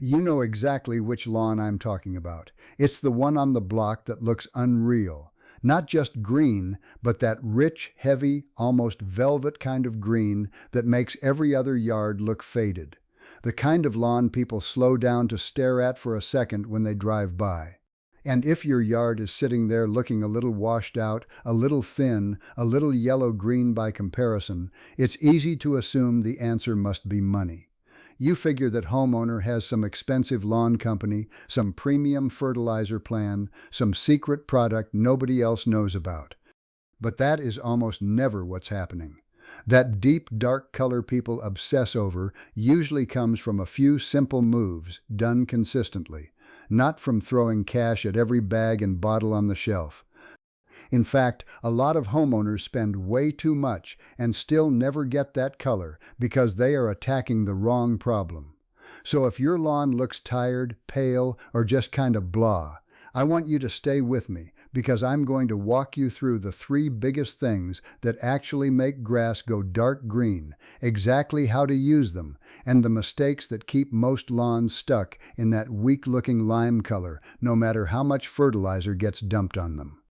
You know exactly which lawn I'm talking about. It's the one on the block that looks unreal. Not just green, but that rich, heavy, almost velvet kind of green that makes every other yard look faded. The kind of lawn people slow down to stare at for a second when they drive by. And if your yard is sitting there looking a little washed out, a little thin, a little yellow-green by comparison, it's easy to assume the answer must be money. You figure that homeowner has some expensive lawn company, some premium fertilizer plan, some secret product nobody else knows about. But that is almost never what's happening. That deep, dark color people obsess over usually comes from a few simple moves done consistently, not from throwing cash at every bag and bottle on the shelf. In fact, a lot of homeowners spend way too much and still never get that color because they are attacking the wrong problem. So if your lawn looks tired, pale, or just kind of blah, I want you to stay with me because I'm going to walk you through the three biggest things that actually make grass go dark green, exactly how to use them, and the mistakes that keep most lawns stuck in that weak-looking lime color no matter how much fertilizer gets dumped on them.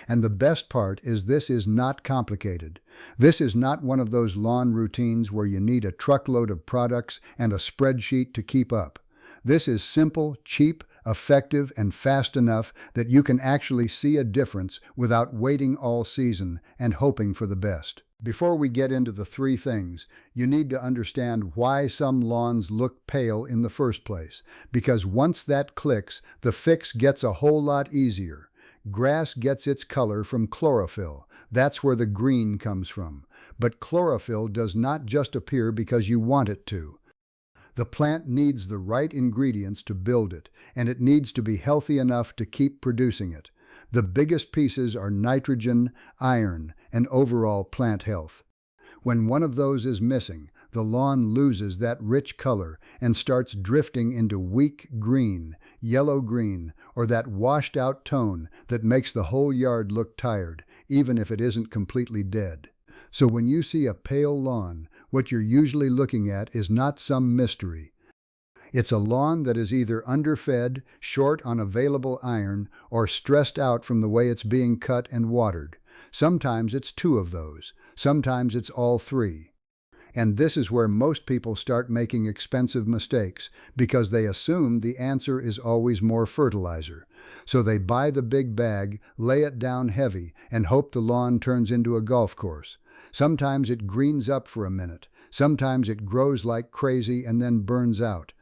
And the best part is this is not complicated. This is not one of those lawn routines where you need a truckload of products and a spreadsheet to keep up. This is simple, cheap, effective, and fast enough that you can actually see a difference without waiting all season and hoping for the best. Before we get into the three things, you need to understand why some lawns look pale in the first place, because once that clicks, the fix gets a whole lot easier. Grass gets its color from chlorophyll. That's where the green comes from. But chlorophyll does not just appear because you want it to. The plant needs the right ingredients to build it, and it needs to be healthy enough to keep producing it. The biggest pieces are nitrogen, iron, and overall plant health. When one of those is missing, the lawn loses that rich color and starts drifting into weak green, yellow-green, or that washed-out tone that makes the whole yard look tired, even if it isn't completely dead. So when you see a pale lawn, what you're usually looking at is not some mystery. It's a lawn that is either underfed, short on available iron, or stressed out from the way it's being cut and watered. Sometimes it's two of those. Sometimes it's all three. And this is where most people start making expensive mistakes, because they assume the answer is always more fertilizer. So they buy the big bag, lay it down heavy, and hope the lawn turns into a golf course. Sometimes it greens up for a minute. Sometimes it grows like crazy and then burns out.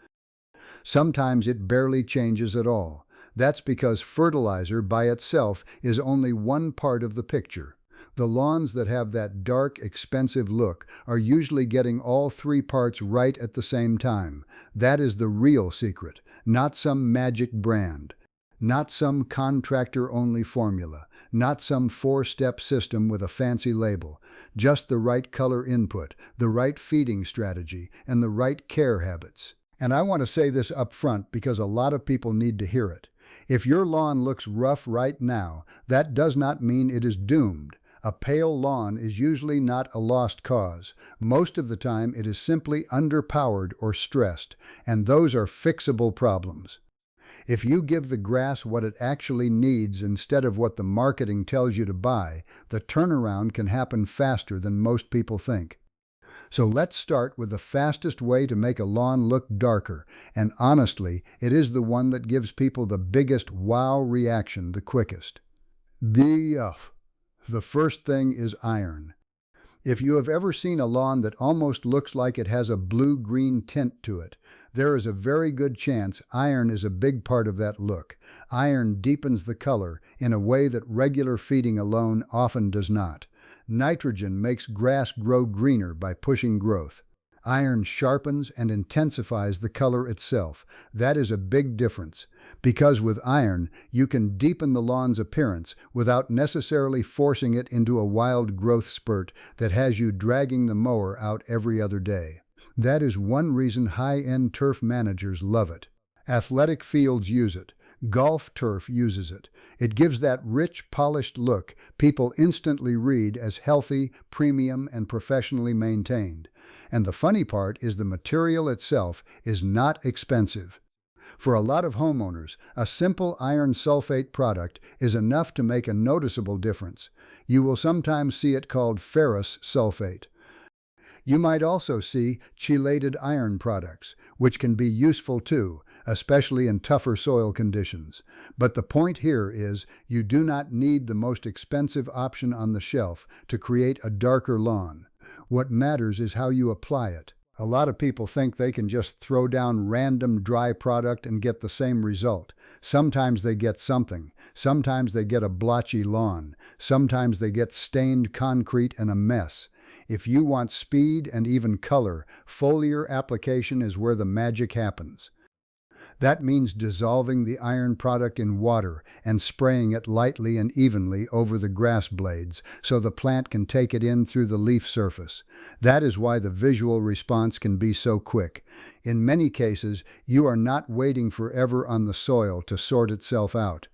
Sometimes it barely changes at all. That's because fertilizer by itself is only one part of the picture. The lawns that have that dark, expensive look are usually getting all three parts right at the same time. That is the real secret, not some magic brand, not some contractor-only formula, not some four-step system with a fancy label, just the right color input, the right feeding strategy, and the right care habits. And I want to say this up front because a lot of people need to hear it. If your lawn looks rough right now, that does not mean it is doomed. A pale lawn is usually not a lost cause. Most of the time it is simply underpowered or stressed, and those are fixable problems. If you give the grass what it actually needs instead of what the marketing tells you to buy, the turnaround can happen faster than most people think. So let's start with the fastest way to make a lawn look darker, and honestly, it is the one that gives people the biggest wow reaction the quickest. The first thing is iron. If you have ever seen a lawn that almost looks like it has a blue-green tint to it, there is a very good chance iron is a big part of that look. Iron deepens the color in a way that regular feeding alone often does not. Nitrogen makes grass grow greener by pushing growth. Iron sharpens and intensifies the color itself. That is a big difference, because with iron, you can deepen the lawn's appearance without necessarily forcing it into a wild growth spurt that has you dragging the mower out every other day. That is one reason high-end turf managers love it. Athletic fields use it. Golf turf uses it. It gives that rich, polished look people instantly read as healthy, premium, and professionally maintained. And the funny part is the material itself is not expensive. For a lot of homeowners, a simple iron sulfate product is enough to make a noticeable difference. You will sometimes see it called ferrous sulfate. You might also see chelated iron products, which can be useful too, especially in tougher soil conditions. But the point here is you do not need the most expensive option on the shelf to create a darker lawn. What matters is how you apply it. A lot of people think they can just throw down random dry product and get the same result. Sometimes they get something. Sometimes they get a blotchy lawn. Sometimes they get stained concrete and a mess. If you want speed and even color, foliar application is where the magic happens. That means dissolving the iron product in water and spraying it lightly and evenly over the grass blades so the plant can take it in through the leaf surface. That is why the visual response can be so quick. In many cases, you are not waiting forever on the soil to sort itself out.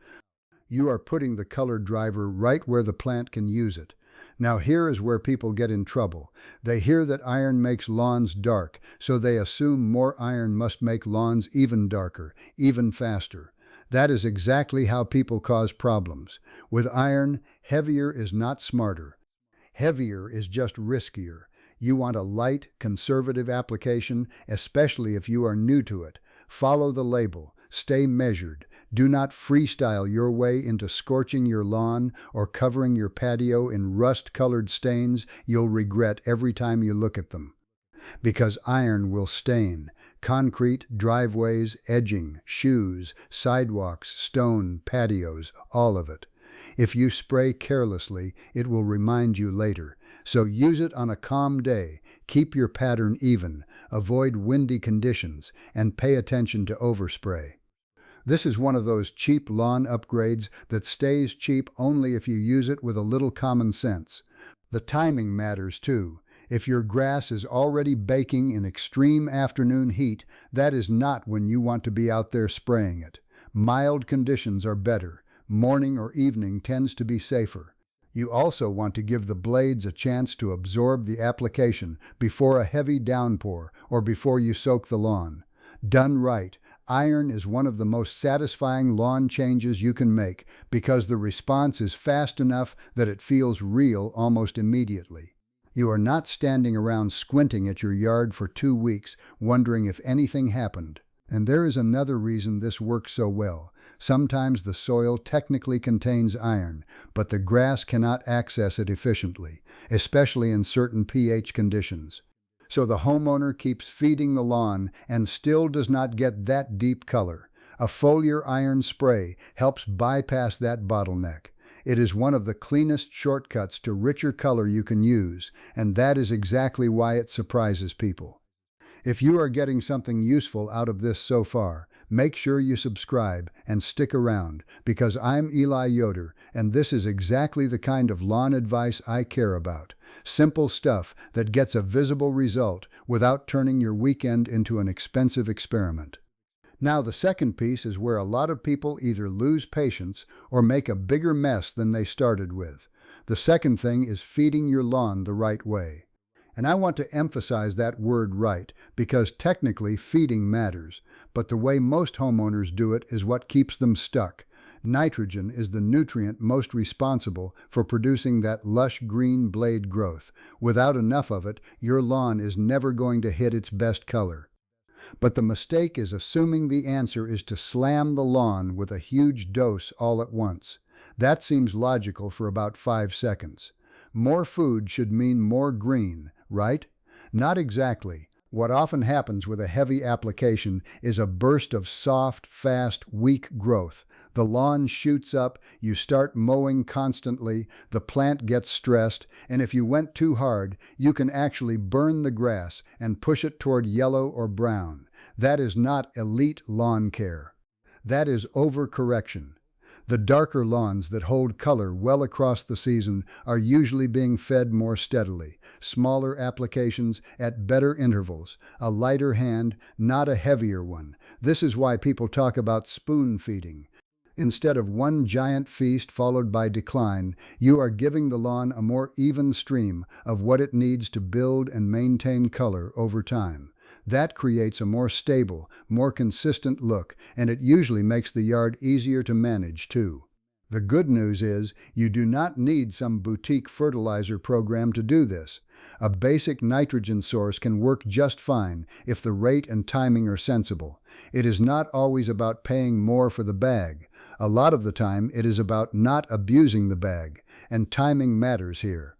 You are putting the color driver right where the plant can use it. Now here is where people get in trouble. They hear that iron makes lawns dark, so they assume more iron must make lawns even darker, even faster. That is exactly how people cause problems. With iron, heavier is not smarter. Heavier is just riskier. You want a light, conservative application, especially if you are new to it. Follow the label. Stay measured. Do not freestyle your way into scorching your lawn or covering your patio in rust-colored stains you'll regret every time you look at them. Because iron will stain. Concrete, driveways, edging, shoes, sidewalks, stone, patios, all of it. If you spray carelessly, it will remind you later. So use it on a calm day. Keep your pattern even. Avoid windy conditions and pay attention to overspray. This is one of those cheap lawn upgrades that stays cheap only if you use it with a little common sense. The timing matters too. If your grass is already baking in extreme afternoon heat, that is not when you want to be out there spraying it. Mild conditions are better. Morning or evening tends to be safer. You also want to give the blades a chance to absorb the application before a heavy downpour or before you soak the lawn. Done right, iron is one of the most satisfying lawn changes you can make because the response is fast enough that it feels real almost immediately. You are not standing around squinting at your yard for 2 weeks wondering if anything happened. And there is another reason this works so well. Sometimes the soil technically contains iron, but the grass cannot access it efficiently, especially in certain pH conditions. So the homeowner keeps feeding the lawn and still does not get that deep color. A foliar iron spray helps bypass that bottleneck. It is one of the cleanest shortcuts to richer color you can use, and that is exactly why it surprises people. If you are getting something useful out of this so far, make sure you subscribe and stick around, because I'm Eli Yoder, and this is exactly the kind of lawn advice I care about. Simple stuff that gets a visible result without turning your weekend into an expensive experiment. Now the second piece is where a lot of people either lose patience or make a bigger mess than they started with. The second thing is feeding your lawn the right way. And I want to emphasize that word right, because technically feeding matters, but the way most homeowners do it is what keeps them stuck. Nitrogen is the nutrient most responsible for producing that lush green blade growth. Without enough of it, your lawn is never going to hit its best color. But the mistake is assuming the answer is to slam the lawn with a huge dose all at once. That seems logical for about 5 seconds. More food should mean more green, right? Not exactly. What often happens with a heavy application is a burst of soft, fast, weak growth. The lawn shoots up, you start mowing constantly, the plant gets stressed, and if you went too hard, you can actually burn the grass and push it toward yellow or brown. That is not elite lawn care. That is overcorrection. The darker lawns that hold color well across the season are usually being fed more steadily, smaller applications at better intervals, a lighter hand, not a heavier one. This is why people talk about spoon feeding. Instead of one giant feast followed by decline, you are giving the lawn a more even stream of what it needs to build and maintain color over time. That creates a more stable, more consistent look, and it usually makes the yard easier to manage too. The good news is you do not need some boutique fertilizer program to do this. A basic nitrogen source can work just fine if the rate and timing are sensible. It is not always about paying more for the bag. A lot of the time it is about not abusing the bag, and timing matters here.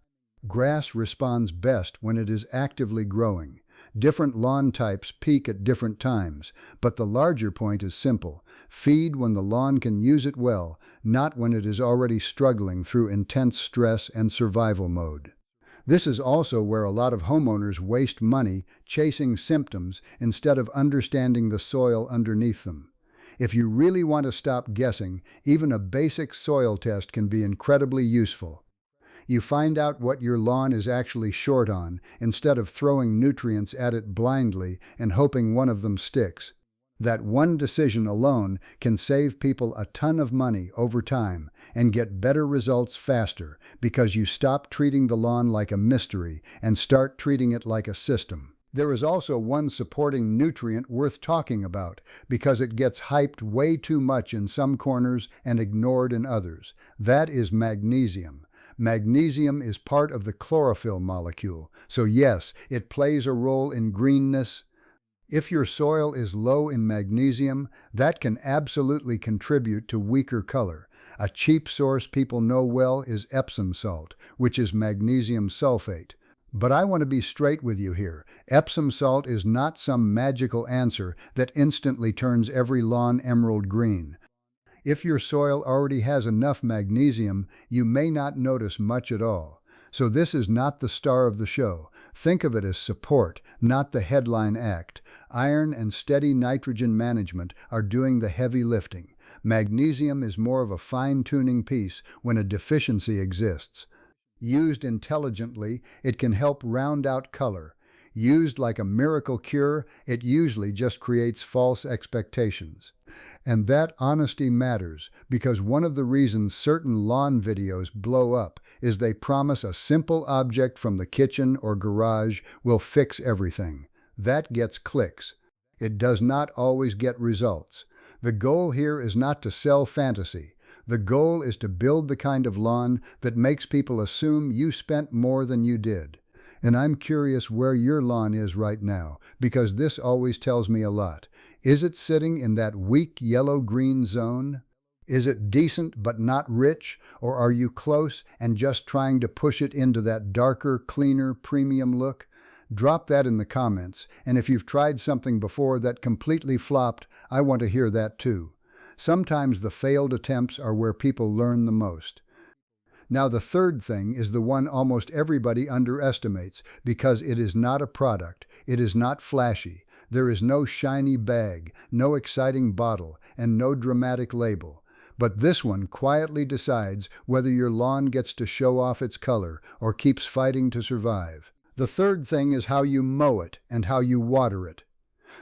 Grass responds best when it is actively growing. Different lawn types peak at different times, but the larger point is simple. Feed when the lawn can use it well, not when it is already struggling through intense stress and survival mode. This is also where a lot of homeowners waste money chasing symptoms instead of understanding the soil underneath them. If you really want to stop guessing, even a basic soil test can be incredibly useful. You find out what your lawn is actually short on instead of throwing nutrients at it blindly and hoping one of them sticks. That one decision alone can save people a ton of money over time and get better results faster because you stop treating the lawn like a mystery and start treating it like a system. There is also one supporting nutrient worth talking about because it gets hyped way too much in some corners and ignored in others. That is magnesium. Magnesium is part of the chlorophyll molecule, so yes, it plays a role in greenness. If your soil is low in magnesium, that can absolutely contribute to weaker color. A cheap source people know well is Epsom salt, which is magnesium sulfate. But I want to be straight with you here. Epsom salt is not some magical answer that instantly turns every lawn emerald green. If your soil already has enough magnesium, you may not notice much at all. So this is not the star of the show. Think of it as support, not the headline act. Iron and steady nitrogen management are doing the heavy lifting. Magnesium is more of a fine-tuning piece when a deficiency exists. Used intelligently, it can help round out color. Used like a miracle cure, it usually just creates false expectations. And that honesty matters because one of the reasons certain lawn videos blow up is they promise a simple object from the kitchen or garage will fix everything. That gets clicks. It does not always get results. The goal here is not to sell fantasy. The goal is to build the kind of lawn that makes people assume you spent more than you did. And I'm curious where your lawn is right now, because this always tells me a lot. Is it sitting in that weak yellow-green zone? Is it decent but not rich, or are you close and just trying to push it into that darker, cleaner, premium look? Drop that in the comments, and if you've tried something before that completely flopped, I want to hear that too. Sometimes the failed attempts are where people learn the most. Now the third thing is the one almost everybody underestimates because it is not a product, it is not flashy, there is no shiny bag, no exciting bottle, and no dramatic label. But this one quietly decides whether your lawn gets to show off its color or keeps fighting to survive. The third thing is how you mow it and how you water it.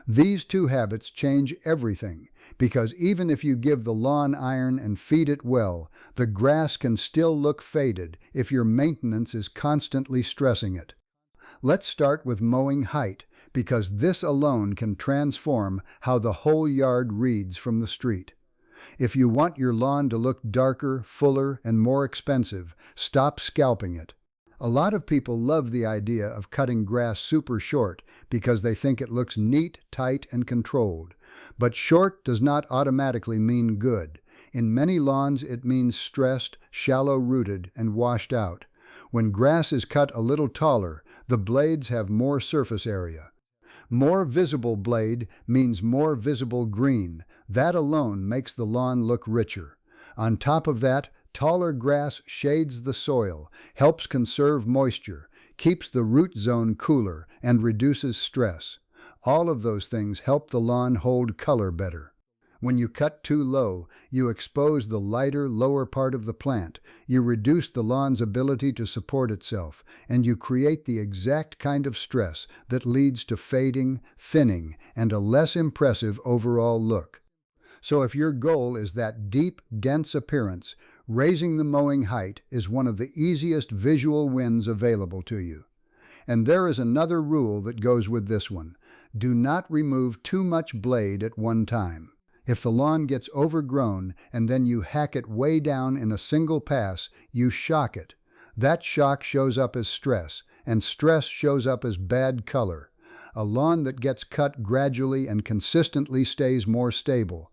These two habits change everything, because even if you give the lawn iron and feed it well, the grass can still look faded if your maintenance is constantly stressing it. Let's start with mowing height, because this alone can transform how the whole yard reads from the street. If you want your lawn to look darker, fuller, and more expensive, stop scalping it. A lot of people love the idea of cutting grass super short because they think it looks neat, tight, and controlled. But short does not automatically mean good. In many lawns it means stressed, shallow-rooted, and washed out. When grass is cut a little taller, the blades have more surface area. More visible blade means more visible green. That alone makes the lawn look richer. On top of that, taller grass shades the soil, helps conserve moisture, keeps the root zone cooler, and reduces stress. All of those things help the lawn hold color better. When you cut too low, you expose the lighter, lower part of the plant, you reduce the lawn's ability to support itself, and you create the exact kind of stress that leads to fading, thinning, and a less impressive overall look. So if your goal is that deep, dense appearance, raising the mowing height is one of the easiest visual wins available to you. And there is another rule that goes with this one. Do not remove too much blade at one time. If the lawn gets overgrown and then you hack it way down in a single pass, you shock it. That shock shows up as stress, and stress shows up as bad color. A lawn that gets cut gradually and consistently stays more stable.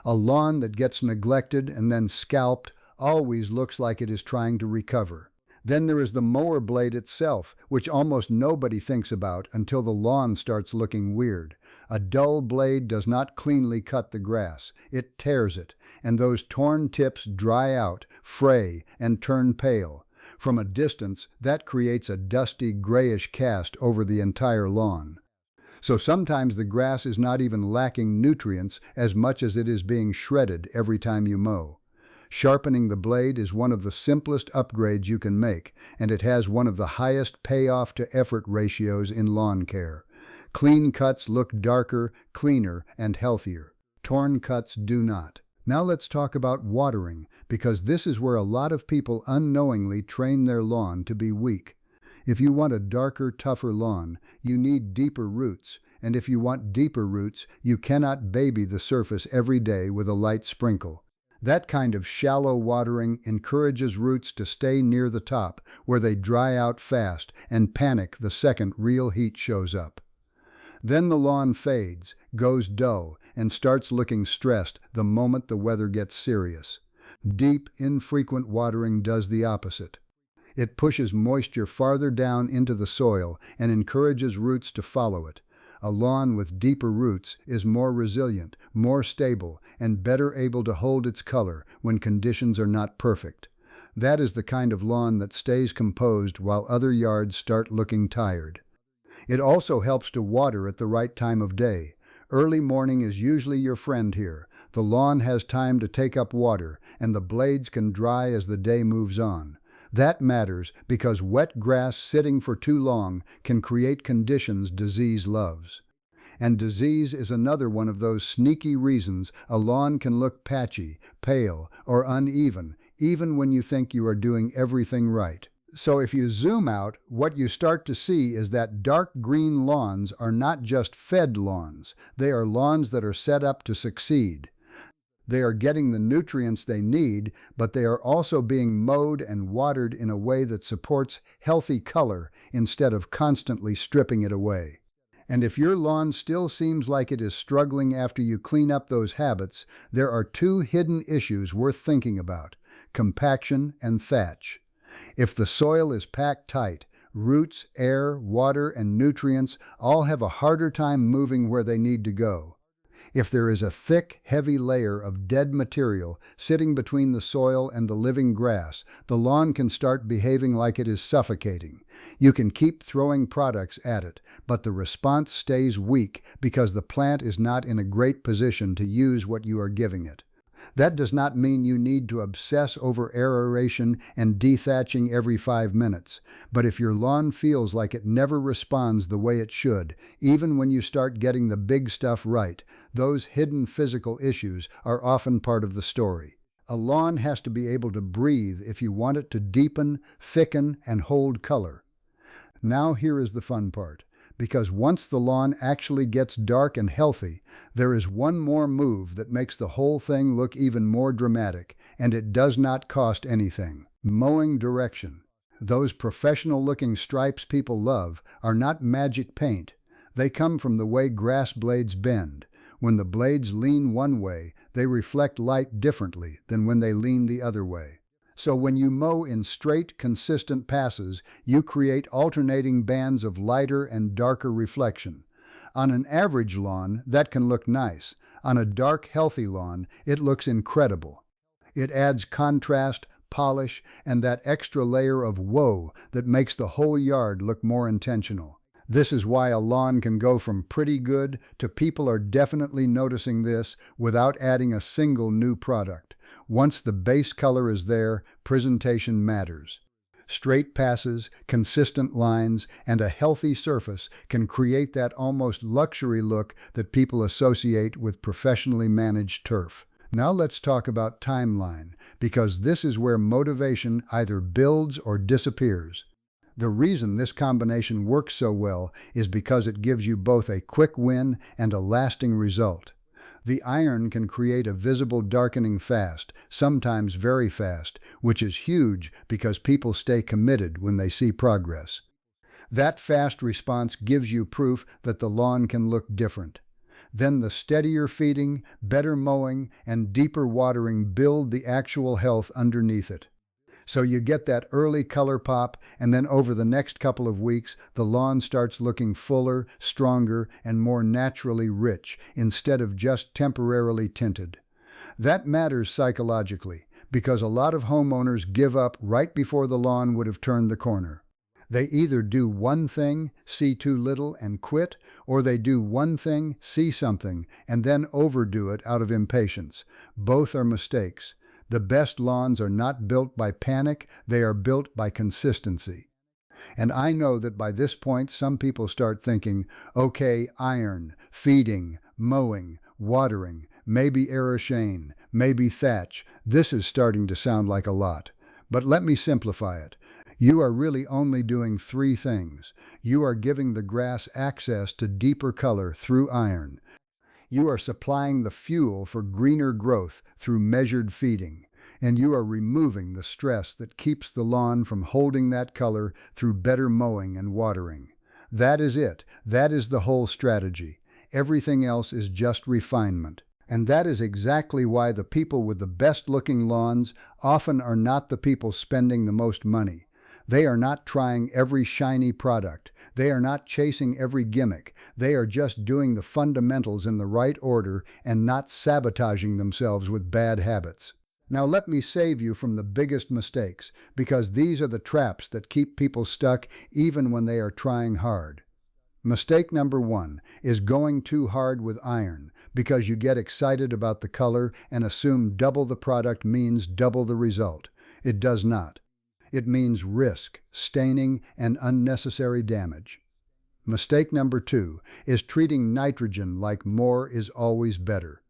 A lawn that gets neglected and then scalped always looks like it is trying to recover. Then there is the mower blade itself, which almost nobody thinks about until the lawn starts looking weird. A dull blade does not cleanly cut the grass. It tears it, and those torn tips dry out, fray, and turn pale. From a distance, that creates a dusty, grayish cast over the entire lawn. So sometimes the grass is not even lacking nutrients as much as it is being shredded every time you mow. Sharpening the blade is one of the simplest upgrades you can make, and it has one of the highest payoff to effort ratios in lawn care. Clean cuts look darker, cleaner, and healthier. Torn cuts do not. Now let's talk about watering, because this is where a lot of people unknowingly train their lawn to be weak. If you want a darker, tougher lawn, you need deeper roots, and if you want deeper roots, you cannot baby the surface every day with a light sprinkle. That kind of shallow watering encourages roots to stay near the top, where they dry out fast and panic the second real heat shows up. Then the lawn fades, goes dull, and starts looking stressed the moment the weather gets serious. Deep, infrequent watering does the opposite. It pushes moisture farther down into the soil and encourages roots to follow it. A lawn with deeper roots is more resilient, more stable, and better able to hold its color when conditions are not perfect. That is the kind of lawn that stays composed while other yards start looking tired. It also helps to water at the right time of day. Early morning is usually your friend here. The lawn has time to take up water, and the blades can dry as the day moves on. That matters because wet grass sitting for too long can create conditions disease loves. And disease is another one of those sneaky reasons a lawn can look patchy, pale, or uneven, even when you think you are doing everything right. So if you zoom out, what you start to see is that dark green lawns are not just fed lawns. They are lawns that are set up to succeed. They are getting the nutrients they need, but they are also being mowed and watered in a way that supports healthy color instead of constantly stripping it away. And if your lawn still seems like it is struggling after you clean up those habits, there are two hidden issues worth thinking about: compaction and thatch. If the soil is packed tight, roots, air, water, and nutrients all have a harder time moving where they need to go. If there is a thick, heavy layer of dead material sitting between the soil and the living grass, the lawn can start behaving like it is suffocating. You can keep throwing products at it, but the response stays weak because the plant is not in a great position to use what you are giving it. That does not mean you need to obsess over aeration and dethatching every 5 minutes. But if your lawn feels like it never responds the way it should, even when you start getting the big stuff right, those hidden physical issues are often part of the story. A lawn has to be able to breathe if you want it to deepen, thicken, and hold color. Now here is the fun part. Because once the lawn actually gets dark and healthy, there is one more move that makes the whole thing look even more dramatic, and it does not cost anything. Mowing direction. Those professional-looking stripes people love are not magic paint. They come from the way grass blades bend. When the blades lean one way, they reflect light differently than when they lean the other way. So when you mow in straight, consistent passes, you create alternating bands of lighter and darker reflection. On an average lawn, that can look nice. On a dark, healthy lawn, it looks incredible. It adds contrast, polish, and that extra layer of woe that makes the whole yard look more intentional. This is why a lawn can go from pretty good to people are definitely noticing this without adding a single new product. Once the base color is there, presentation matters. Straight passes, consistent lines, and a healthy surface can create that almost luxury look that people associate with professionally managed turf. Now let's talk about timeline, because this is where motivation either builds or disappears. The reason this combination works so well is because it gives you both a quick win and a lasting result. The iron can create a visible darkening fast, sometimes very fast, which is huge because people stay committed when they see progress. That fast response gives you proof that the lawn can look different. Then the steadier feeding, better mowing, and deeper watering build the actual health underneath it. So you get that early color pop, and then over the next couple of weeks, the lawn starts looking fuller, stronger, and more naturally rich, instead of just temporarily tinted. That matters psychologically, because a lot of homeowners give up right before the lawn would have turned the corner. They either do one thing, see too little, and quit, or they do one thing, see something, and then overdo it out of impatience. Both are mistakes. The best lawns are not built by panic, they are built by consistency. And I know that by this point some people start thinking, okay, iron, feeding, mowing, watering, maybe aeroshane, maybe thatch. This is starting to sound like a lot. But let me simplify it. You are really only doing three things. You are giving the grass access to deeper color through iron. You are supplying the fuel for greener growth through measured feeding, and you are removing the stress that keeps the lawn from holding that color through better mowing and watering. That is it. That is the whole strategy. Everything else is just refinement. And that is exactly why the people with the best looking lawns often are not the people spending the most money. They are not trying every shiny product. They are not chasing every gimmick. They are just doing the fundamentals in the right order and not sabotaging themselves with bad habits. Now let me save you from the biggest mistakes, because these are the traps that keep people stuck even when they are trying hard. Mistake number one is going too hard with iron because you get excited about the color and assume double the product means double the result. It does not. It means risk, staining, and unnecessary damage. Mistake number two is treating nitrogen like more is always better.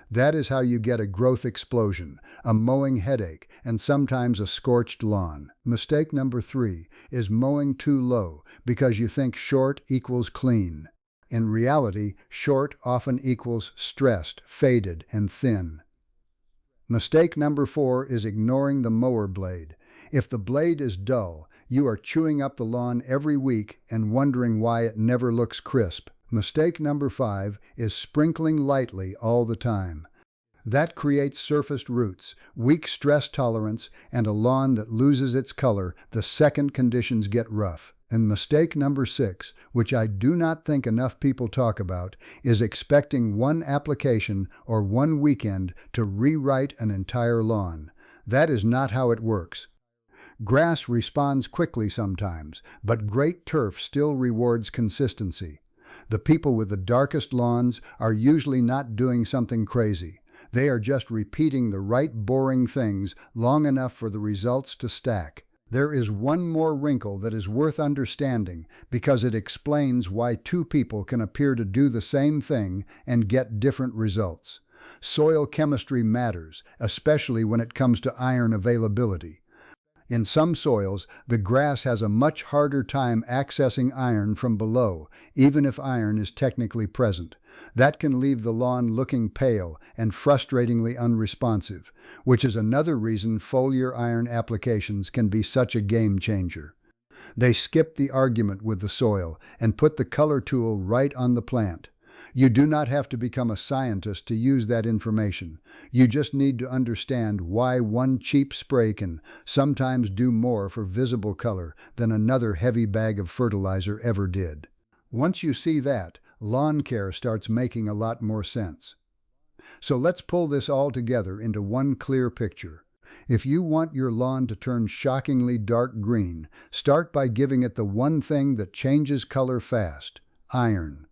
That is how you get a growth explosion, a mowing headache, and sometimes a scorched lawn. Mistake number three is mowing too low because you think short equals clean. In reality, short often equals stressed, faded, and thin. Mistake number four is ignoring the mower blade. If the blade is dull, you are chewing up the lawn every week and wondering why it never looks crisp. Mistake number five is sprinkling lightly all the time. That creates surfaced roots, weak stress tolerance, and a lawn that loses its color the second conditions get rough. And mistake number six, which I do not think enough people talk about, is expecting one application or one weekend to rewrite an entire lawn. That is not how it works. Grass responds quickly sometimes, but great turf still rewards consistency. The people with the darkest lawns are usually not doing something crazy. They are just repeating the right boring things long enough for the results to stack. There is one more wrinkle that is worth understanding because it explains why two people can appear to do the same thing and get different results. Soil chemistry matters, especially when it comes to iron availability. In some soils, the grass has a much harder time accessing iron from below, even if iron is technically present. That can leave the lawn looking pale and frustratingly unresponsive, which is another reason foliar iron applications can be such a game changer. They skip the argument with the soil and put the color tool right on the plant. You do not have to become a scientist to use that information. You just need to understand why one cheap spray can sometimes do more for visible color than another heavy bag of fertilizer ever did. Once you see that, lawn care starts making a lot more sense. So let's pull this all together into one clear picture. If you want your lawn to turn shockingly dark green, start by giving it the one thing that changes color fast: iron.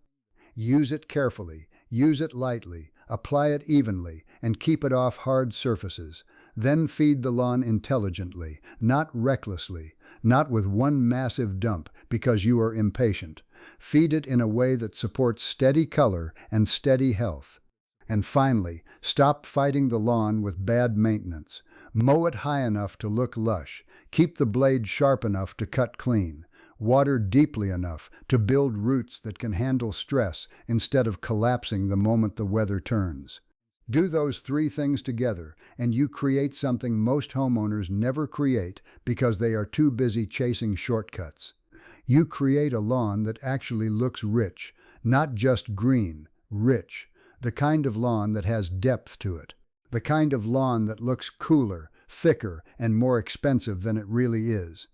Use it carefully, use it lightly, apply it evenly, and keep it off hard surfaces. Then feed the lawn intelligently, not recklessly, not with one massive dump because you are impatient. Feed it in a way that supports steady color and steady health. And finally, stop fighting the lawn with bad maintenance. Mow it high enough to look lush. Keep the blade sharp enough to cut clean. Water deeply enough to build roots that can handle stress instead of collapsing the moment the weather turns. Do those three things together, and you create something most homeowners never create because they are too busy chasing shortcuts. You create a lawn that actually looks rich, not just green, rich, the kind of lawn that has depth to it, the kind of lawn that looks cooler, thicker, and more expensive than it really is,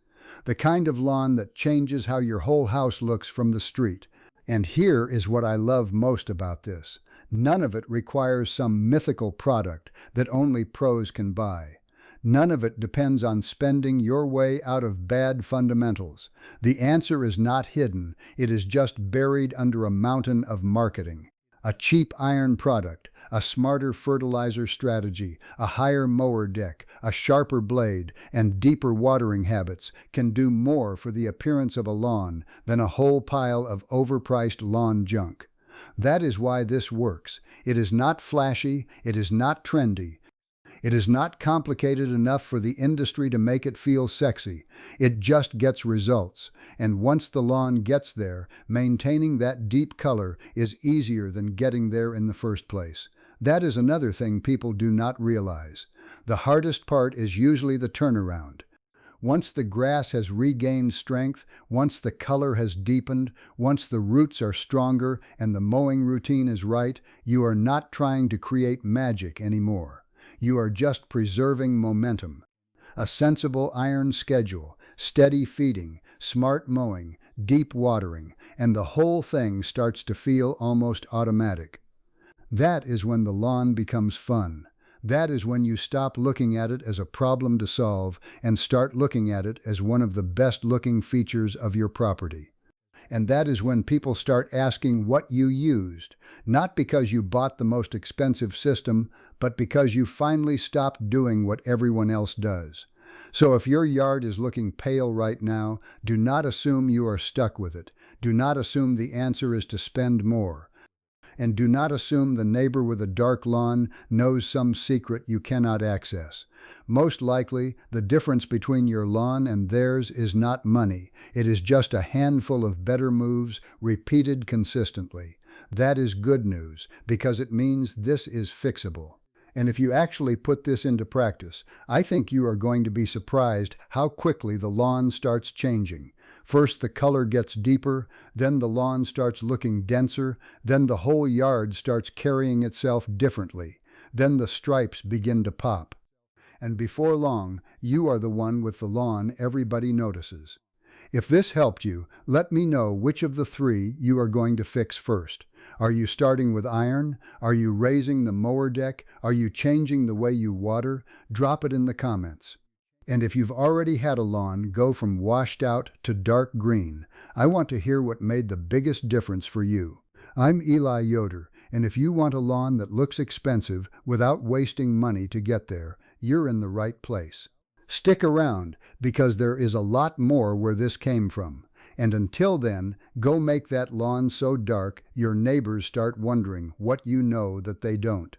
the kind of lawn that changes how your whole house looks from the street. And here is what I love most about this. None of it requires some mythical product that only pros can buy. None of it depends on spending your way out of bad fundamentals. The answer is not hidden, it is just buried under a mountain of marketing. A cheap iron product, a smarter fertilizer strategy, a higher mower deck, a sharper blade, and deeper watering habits can do more for the appearance of a lawn than a whole pile of overpriced lawn junk. That is why this works. It is not flashy, it is not trendy. It is not complicated enough for the industry to make it feel sexy. It just gets results. And once the lawn gets there, maintaining that deep color is easier than getting there in the first place. That is another thing people do not realize. The hardest part is usually the turnaround. Once the grass has regained strength, once the color has deepened, once the roots are stronger and the mowing routine is right, you are not trying to create magic anymore. You are just preserving momentum. A sensible iron schedule, steady feeding, smart mowing, deep watering, and the whole thing starts to feel almost automatic. That is when the lawn becomes fun. That is when you stop looking at it as a problem to solve and start looking at it as one of the best looking features of your property. And that is when people start asking what you used, not because you bought the most expensive system, but because you finally stopped doing what everyone else does. So if your yard is looking pale right now, do not assume you are stuck with it. Do not assume the answer is to spend more. And do not assume the neighbor with a dark lawn knows some secret you cannot access. Most likely, the difference between your lawn and theirs is not money. It is just a handful of better moves repeated consistently. That is good news, because it means this is fixable. And if you actually put this into practice, I think you are going to be surprised how quickly the lawn starts changing. First the color gets deeper, then the lawn starts looking denser, then the whole yard starts carrying itself differently. Then the stripes begin to pop. And before long, you are the one with the lawn everybody notices. If this helped you, let me know which of the three you are going to fix first. Are you starting with iron? Are you raising the mower deck? Are you changing the way you water? Drop it in the comments. And if you've already had a lawn go from washed out to dark green, I want to hear what made the biggest difference for you. I'm Eli Yoder, and if you want a lawn that looks expensive without wasting money to get there, you're in the right place. Stick around, because there is a lot more where this came from. And until then, go make that lawn so dark your neighbors start wondering what you know that they don't.